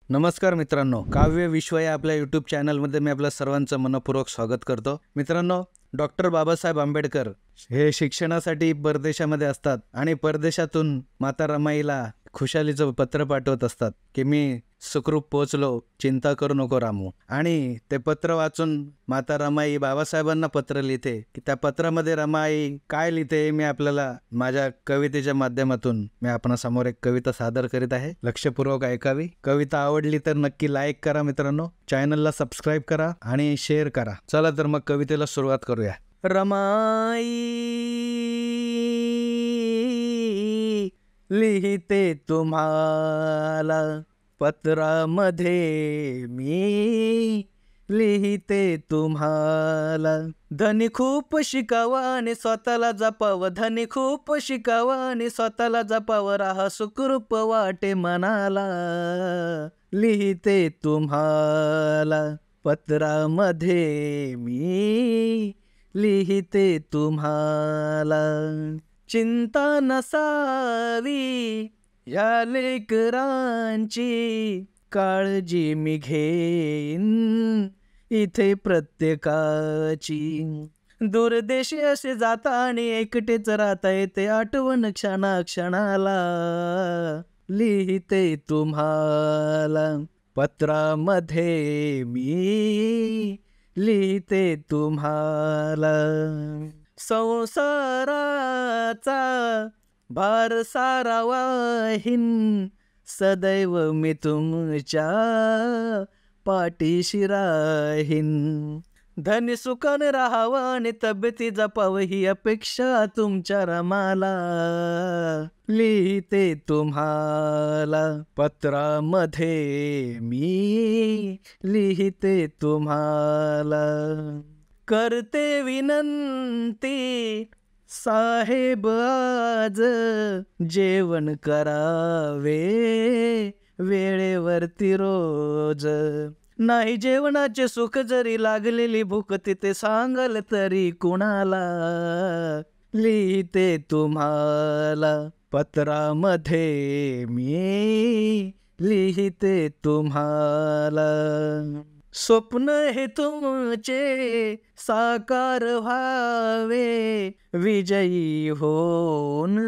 नमस्कार मित्रांनो, काव्य विश्व या आपल्या यूट्यूब चॅनलमध्ये मी आपल्या सर्वांचं मनपूर्वक स्वागत करतो। मित्रांनो, डॉक्टर बाबासाहेब आंबेडकर हे शिक्षणासाठी परदेशामध्ये असतात आणि परदेशातून माता रमाईला खुशालीचं पत्र पाठवत असतात की मी सुखरूप पोहोचलो, चिंता करू नको रामू। आणि ते पत्र वाचून माता रमाई बाबासाहेबांना पत्र लिहिते की त्या पत्रामध्ये रमाई काय लिहिते मी आपल्याला माझ्या कवितेच्या माध्यमातून मी आपणासमोर एक कविता सादर करीत आहे। लक्षपूर्वक ऐकावी। कविता आवडली तर नक्की लाईक करा मित्रांनो, चॅनलला सबस्क्राईब करा आणि शेअर करा। चला तर मग कवितेला सुरुवात करूया। रमाई लिहिते तुम्हाला पत्रामध्ये मी लिहिते तुम्हाला, धनी खूप शिकावा आणि स्वतःला जपावं, धनी खूप शिकावा आणि स्वतःला जपावं, राहा सुखरूप वाटे मनाला, लिहिते तुम्हाला पत्रामध्ये मी लिहिते तुम्हाला, चिंता नसावी या लेकरांची, काळजी मी घेईन इथे प्रत्येकाची, दूरदेशी असे जाता आणि एकटेच राहता येते, आठवण क्षणाक्षणाला लिहिते तुम्हाला पत्रामध्ये मी लिहिते तुम्हाला, संसाराचा भार सारा वाहीन सदैव मी तुमच्या पाठीशी राहीन, धनी सुखाने राहावं आणि तब्येती जपावं ही अपेक्षा तुमच्या रमाला, लिहिते तुम्हाला पत्रामध्ये मी लिहिते तुम्हाला, करते विनंती साहेब आज जेवण करावे वेळेवरती रोज, नाही जेवणाचे सुख जरी लागलेली भूक तिथे सांगल तरी कुणाला, लिहिते तुम्हाला पत्रामध्ये मी लिहिते तुम्हाला, स्वप्न हे तुमचे साकार व्हावे विजयी होऊन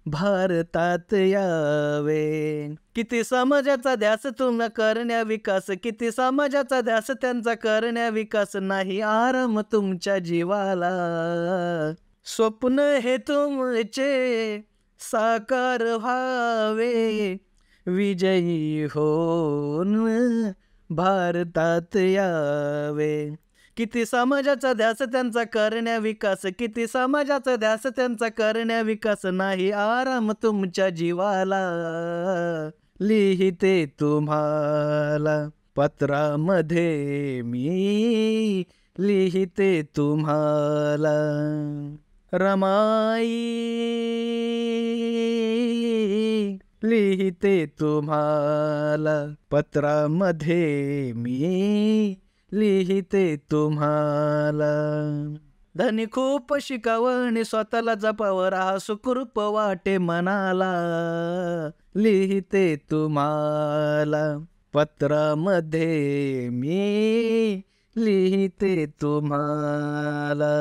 भारतात यावे, किती समाजाचा ध्यास तुम्हा करण्या विकास, किती समाजाचा ध्यास त्यांचा करण्या विकास, नाही आराम तुमच्या जीवाला, स्वप्न हे तुमचे साकार व्हावे विजयी होऊन भारतात यावे, किती समाजाचा ध्यास त्यांचा करण्या विकास, किती समाजाचा ध्यास त्यांचा करण्या विकास, नाही आराम तुमच्या जीवाला, लिहिते तुम्हाला पत्रामध्ये मी लिहिते तुम्हाला, रमाई लिहिते तुम्हाला पत्रामध्ये मी लिहिते तुम्हाला, धनी खूप शिकावं आणि स्वतःला जपावं, राहा सुखरूप वाटे मनाला, लिहिते तुम्हाला पत्रामध्ये मी लिहिते तुम्हाला।